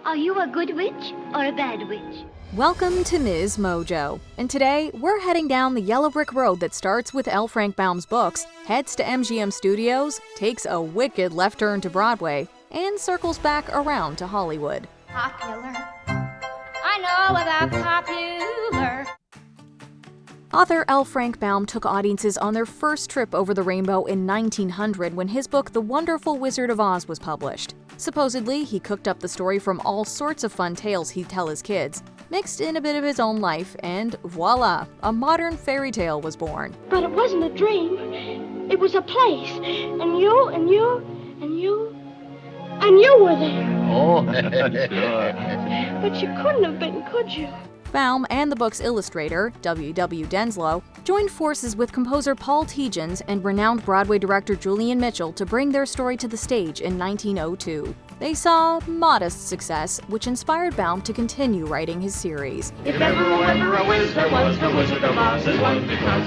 Are you a good witch or a bad witch? Welcome to MsMojo, and today we're heading down the yellow brick road that starts with L. Frank Baum's books, heads to MGM Studios, takes a wicked left turn to Broadway, and circles back around to Hollywood. Popular. I know about popular. Author L. Frank Baum took audiences on their first trip over the rainbow in 1900 when his book The Wonderful Wizard of Oz was published. Supposedly, he cooked up the story from all sorts of fun tales he'd tell his kids, mixed in a bit of his own life, and voila, a modern fairy tale was born. But it wasn't a dream. It was a place. And you were there. Oh, But you couldn't have been, could you? Baum and the book's illustrator, W. Denslow, joined forces with composer Paul Tegens and renowned Broadway director Julian Mitchell to bring their story to the stage in 1902. They saw modest success, which inspired Baum to continue writing his series. If ever a wizard was, the Wizard of Oz is one because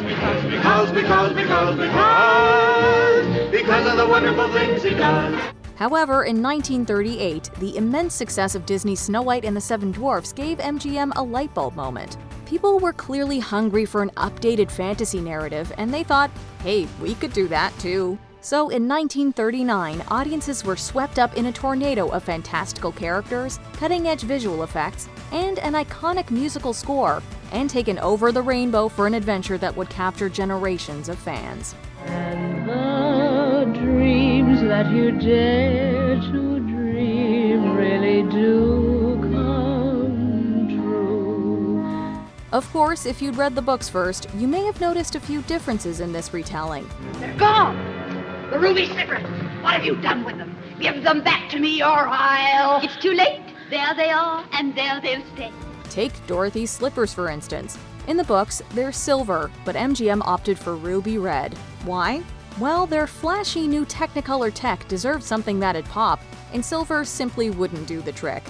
of the wonderful things he does. However, in 1938, the immense success of Disney's Snow White and the Seven Dwarfs gave MGM a light bulb moment. People were clearly hungry for an updated fantasy narrative, and they thought, hey, we could do that too. So in 1939, audiences were swept up in a tornado of fantastical characters, cutting-edge visual effects, and an iconic musical score, and taken over the rainbow for an adventure that would capture generations of fans. And the dreams that you dare to dream really do come true. Of course, if you'd read the books first, you may have noticed a few differences in this retelling. They're gone! The ruby slippers! What have you done with them? Give them back to me or I'll... It's too late. There they are, and there they'll stay. Take Dorothy's slippers, for instance. In the books, they're silver, but MGM opted for ruby red. Why? Well, their flashy new Technicolor tech deserved something that'd pop, and silver simply wouldn't do the trick.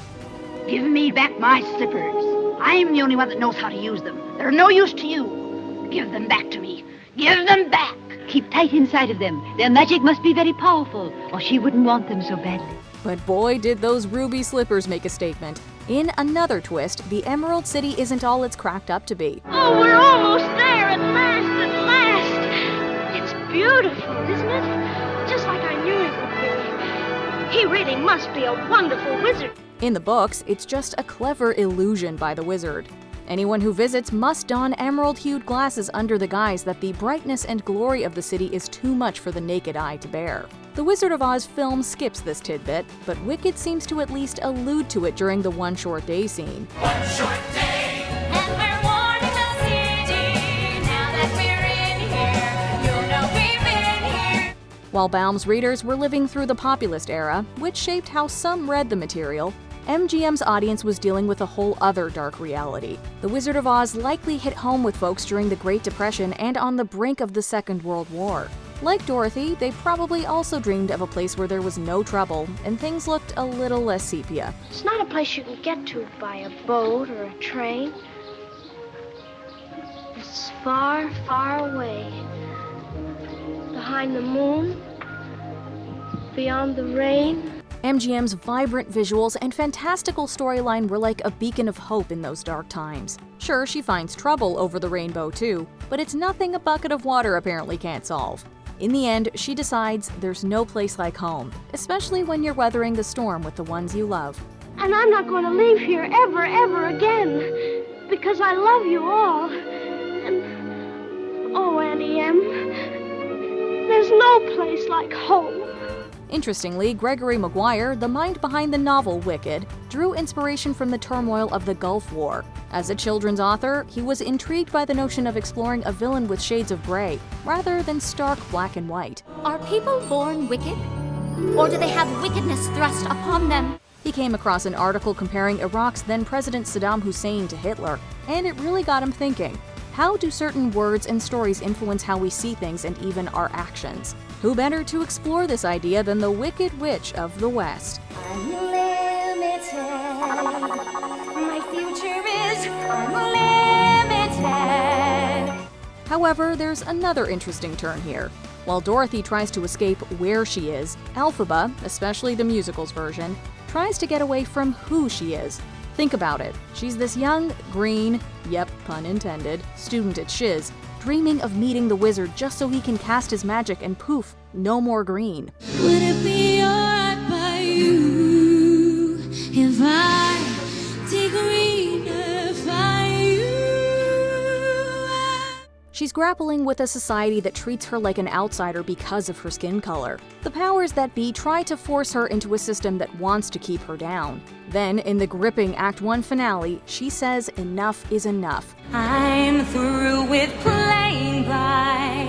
Give me back my slippers. I'm the only one that knows how to use them. They're no use to you. Give them back to me. Give them back! Keep tight inside of them. Their magic must be very powerful, or she wouldn't want them so badly. But boy, did those ruby slippers make a statement. In another twist, the Emerald City isn't all it's cracked up to be. Oh, we're almost there at last. It's beautiful, isn't it? Just like I knew it would be. He really must be a wonderful wizard. In the books, it's just a clever illusion by the wizard. Anyone who visits must don emerald-hued glasses under the guise that the brightness and glory of the city is too much for the naked eye to bear. The Wizard of Oz film skips this tidbit, but Wicked seems to at least allude to it during the One Short Day scene. One short day, and we're warning the city. Now that we're in here, you know we've been here. While Baum's readers were living through the populist era, which shaped how some read the material, MGM's audience was dealing with a whole other dark reality. The Wizard of Oz likely hit home with folks during the Great Depression and on the brink of the Second World War. Like Dorothy, they probably also dreamed of a place where there was no trouble and things looked a little less sepia. It's not a place you can get to by a boat or a train. It's far, far away. Behind the moon, beyond the rain. MGM's vibrant visuals and fantastical storyline were like a beacon of hope in those dark times. Sure, she finds trouble over the rainbow too, but it's nothing a bucket of water apparently can't solve. In the end, she decides there's no place like home, especially when you're weathering the storm with the ones you love. And I'm not going to leave here ever again, because I love you all. And, oh, Auntie Em, there's no place like home. Interestingly, Gregory Maguire, the mind behind the novel Wicked, drew inspiration from the turmoil of the Gulf War. As a children's author, he was intrigued by the notion of exploring a villain with shades of gray, rather than stark black and white. Are people born wicked? Or do they have wickedness thrust upon them? He came across an article comparing Iraq's then-President Saddam Hussein to Hitler, and it really got him thinking. How do certain words and stories influence how we see things and even our actions? Who better to explore this idea than the Wicked Witch of the West? Unlimited. My future is unlimited. However, there's another interesting turn here. While Dorothy tries to escape where she is, Elphaba, especially the musical's version, tries to get away from who she is. Think about it. She's this young, green, yep, pun intended, student at Shiz, dreaming of meeting the wizard just so he can cast his magic and poof, no more green. Would it be alright by you if I take She's grappling with a society that treats her like an outsider because of her skin color. The powers that be try to force her into a system that wants to keep her down. Then, in the gripping Act 1 finale, she says enough is enough. I'm through with playing by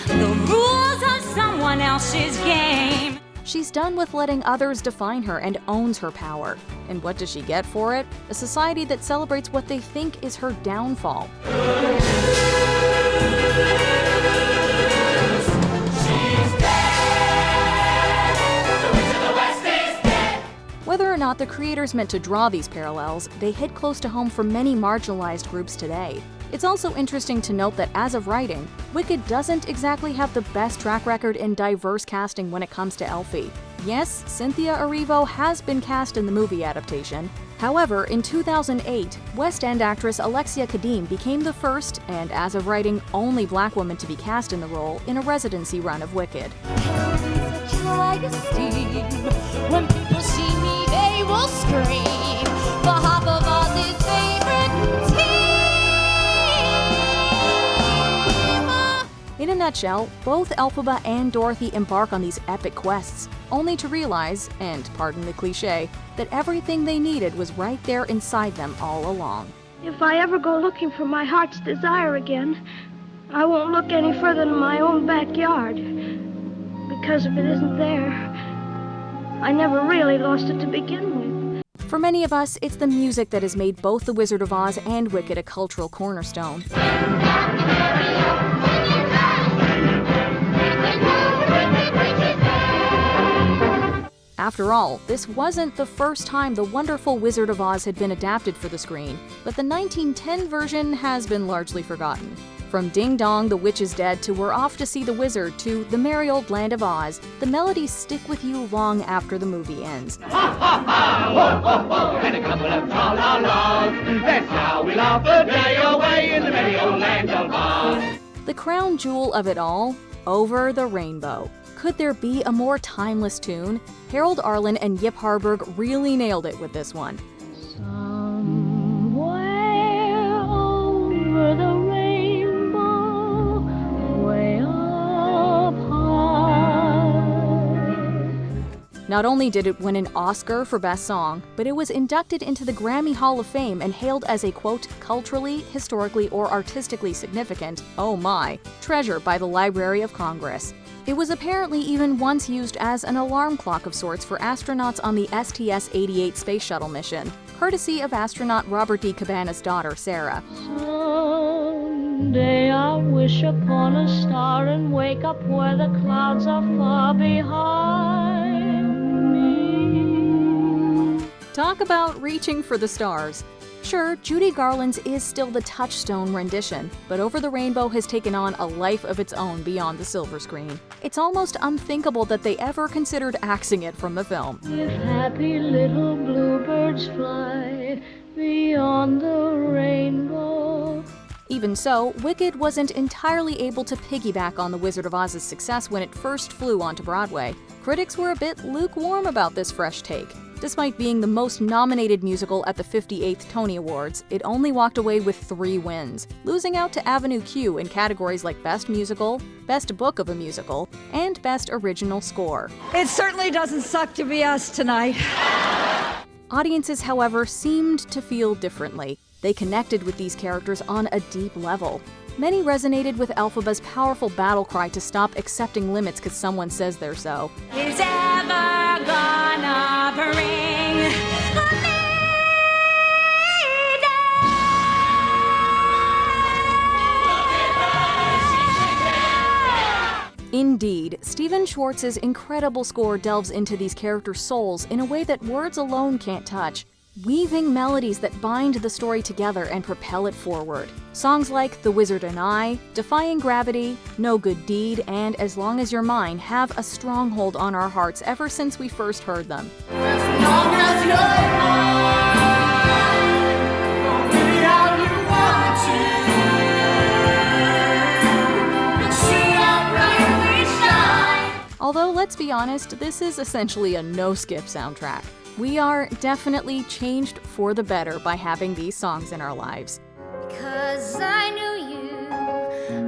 the rules of someone else's game. She's done with letting others define her and owns her power. And what does she get for it? A society that celebrates what they think is her downfall. Whether or not the creators meant to draw these parallels, they hit close to home for many marginalized groups today. It's also interesting to note that as of writing, Wicked doesn't exactly have the best track record in diverse casting when it comes to Elfie. Yes, Cynthia Erivo has been cast in the movie adaptation. However, in 2008, West End actress Alexia Kadim became the first, and as of writing, only Black woman to be cast in the role in a residency run of Wicked. When people see me, they will scream. For half of Oz's favorite team. In a nutshell, both Elphaba and Dorothy embark on these epic quests, only to realize, and pardon the cliche, that everything they needed was right there inside them all along. If I ever go looking for my heart's desire again, I won't look any further than my own backyard. Because if it isn't there, I never really lost it to begin with. For many of us, it's the music that has made both The Wizard of Oz and Wicked a cultural cornerstone. After all, this wasn't the first time The Wonderful Wizard of Oz had been adapted for the screen, but the 1910 version has been largely forgotten. From Ding Dong, the Witch is Dead to We're Off to See the Wizard to The Merry Old Land of Oz, the melodies stick with you long after the movie ends. Ha ha ha! Ho ho ho! And a couple of tra-la-las. That's how we laugh the day away in the merry old land of Oz. The crown jewel of it all, Over the Rainbow. Could there be a more timeless tune? Harold Arlen and Yip Harburg really nailed it with this one. Somewhere over the rainbow, way up high. Not only did it win an Oscar for Best Song, but it was inducted into the Grammy Hall of Fame and hailed as a, quote, culturally, historically, or artistically significant, oh my, treasure by the Library of Congress. It was apparently even once used as an alarm clock of sorts for astronauts on the STS-88 space shuttle mission, courtesy of astronaut Robert D. Cabana's daughter, Sarah. Someday I'll wish upon a star and wake up where the clouds are far behind me. Talk about reaching for the stars. Sure, Judy Garland's is still the touchstone rendition, but Over the Rainbow has taken on a life of its own beyond the silver screen. It's almost unthinkable that they ever considered axing it from the film. If happy little bluebirds fly beyond the rainbow. Even so, Wicked wasn't entirely able to piggyback on The Wizard of Oz's success when it first flew onto Broadway. Critics were a bit lukewarm about this fresh take. Despite being the most nominated musical at the 58th Tony Awards, it only walked away with 3 wins, losing out to Avenue Q in categories like Best Musical, Best Book of a Musical, and Best Original Score. It certainly doesn't suck to be us tonight. Audiences, however, seemed to feel differently. They connected with these characters on a deep level. Many resonated with Elphaba's powerful battle cry to stop accepting limits because someone says they're so. Is ever gonna bring a Indeed, Stephen Schwartz's incredible score delves into these characters' souls in a way that words alone can't touch. weaving melodies that bind the story together and propel it forward. Songs like The Wizard and I, Defying Gravity, No Good Deed, and As Long as You're Mine have a stronghold on our hearts ever since we first heard them. As long as you're mine, go really how you want to. And see how bright we shine. Although, let's be honest, this is essentially a no-skip soundtrack. We are definitely changed for the better by having these songs in our lives. 'Cause I knew you,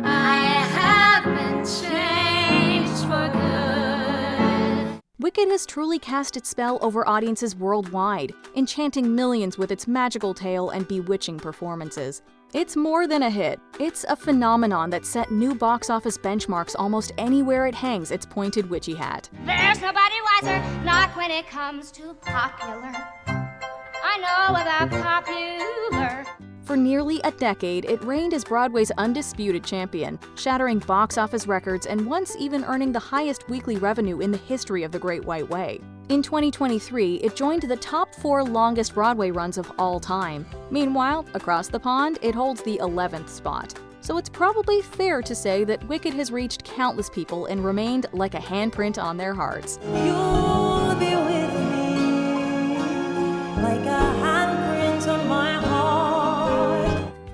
I have been changed for good. Wicked has truly cast its spell over audiences worldwide, enchanting millions with its magical tale and bewitching performances. It's more than a hit. It's a phenomenon that set new box office benchmarks almost anywhere it hangs its pointed witchy hat. There's nobody wiser, not when it comes to popular. I know about popular. For nearly a decade, it reigned as Broadway's undisputed champion, shattering box office records and once even earning the highest weekly revenue in the history of the Great White Way. In 2023, it joined the top 4 longest Broadway runs of all time. Meanwhile, across the pond, it holds the 11th spot. So it's probably fair to say that Wicked has reached countless people and remained like a handprint on their hearts. You'll be with me like a handprint on my heart.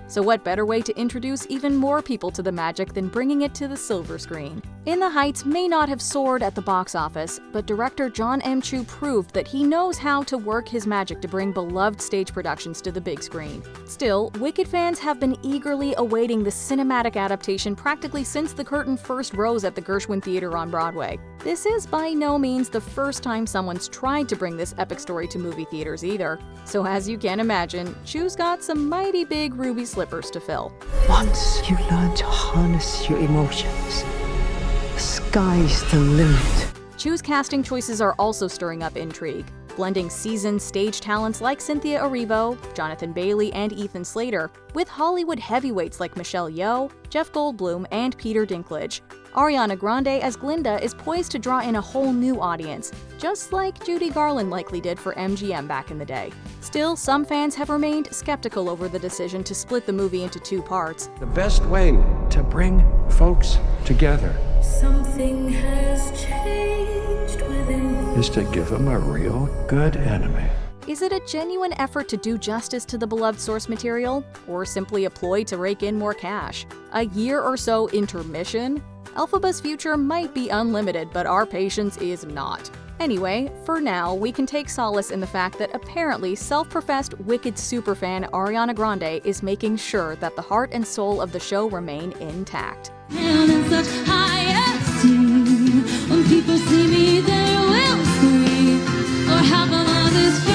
So what better way to introduce even more people to the magic than bringing it to the silver screen? In the Heights may not have soared at the box office, but director John M. Chu proved that he knows how to work his magic to bring beloved stage productions to the big screen. Still, Wicked fans have been eagerly awaiting the cinematic adaptation practically since the curtain first rose at the Gershwin Theater on Broadway. This is by no means the first time someone's tried to bring this epic story to movie theaters either. So as you can imagine, Chu's got some mighty big ruby slippers to fill. Once you learn to harness your emotions, the sky's the limit. Chu's casting choices are also stirring up intrigue, blending seasoned stage talents like Cynthia Erivo, Jonathan Bailey, and Ethan Slater, with Hollywood heavyweights like Michelle Yeoh, Jeff Goldblum, and Peter Dinklage. Ariana Grande as Glinda is poised to draw in a whole new audience, just like Judy Garland likely did for MGM back in the day. Still, some fans have remained skeptical over the decision to split the movie into 2 parts. The best way to bring folks together Something has changed within me. is to give them a real good enemy. Is it a genuine effort to do justice to the beloved source material, or simply a ploy to rake in more cash? A year or so intermission? Elphaba's future might be unlimited, but our patience is not. Anyway, for now, we can take solace in the fact that apparently self-professed Wicked superfan Ariana Grande is making sure that the heart and soul of the show remain intact. And in such high esteem, when people see me, they will scream, or have a mother's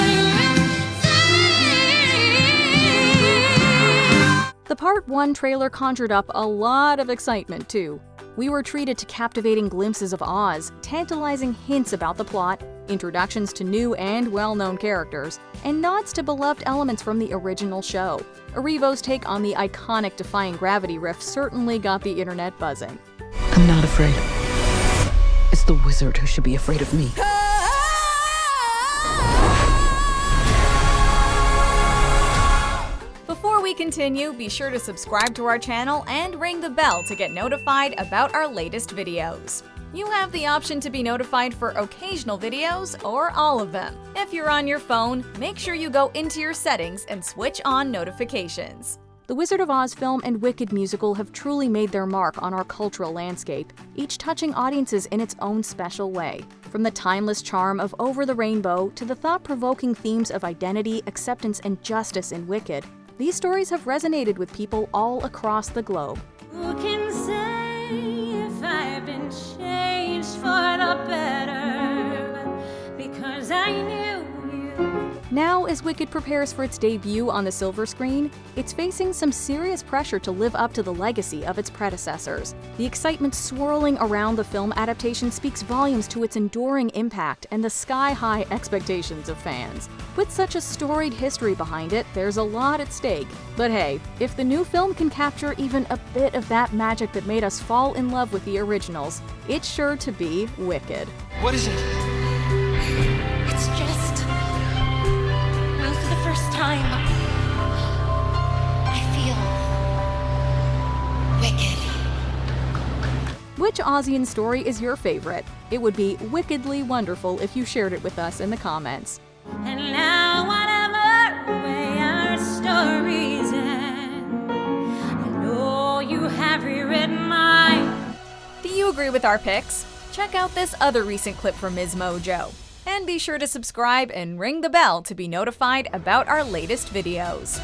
The Part 1 trailer conjured up a lot of excitement, too. We were treated to captivating glimpses of Oz, tantalizing hints about the plot, introductions to new and well-known characters, and nods to beloved elements from the original show. Erivo's take on the iconic Defying Gravity riff certainly got the internet buzzing. I'm not afraid. It's the wizard who should be afraid of me. Before we continue, be sure to subscribe to our channel and ring the bell to get notified about our latest videos. You have the option to be notified for occasional videos or all of them. If you're on your phone, make sure you go into your settings and switch on notifications. The Wizard of Oz film and Wicked musical have truly made their mark on our cultural landscape, each touching audiences in its own special way. From the timeless charm of Over the Rainbow to the thought-provoking themes of identity, acceptance, and justice in Wicked, these stories have resonated with people all across the globe. Who can say if I've been changed for the better? Because I knew you. Now, as Wicked prepares for its debut on the silver screen, it's facing some serious pressure to live up to the legacy of its predecessors. The excitement swirling around the film adaptation speaks volumes to its enduring impact and the sky-high expectations of fans. With such a storied history behind it, there's a lot at stake. But hey, if the new film can capture even a bit of that magic that made us fall in love with the originals, it's sure to be Wicked. What is it? It's just Ralph Ozian story is your favorite? It would be wickedly wonderful if you shared it with us in the comments. And now whatever way our stories end, I know you have rewritten mine. Do you agree with our picks? Check out this other recent clip from MsMojo. And be sure to subscribe and ring the bell to be notified about our latest videos.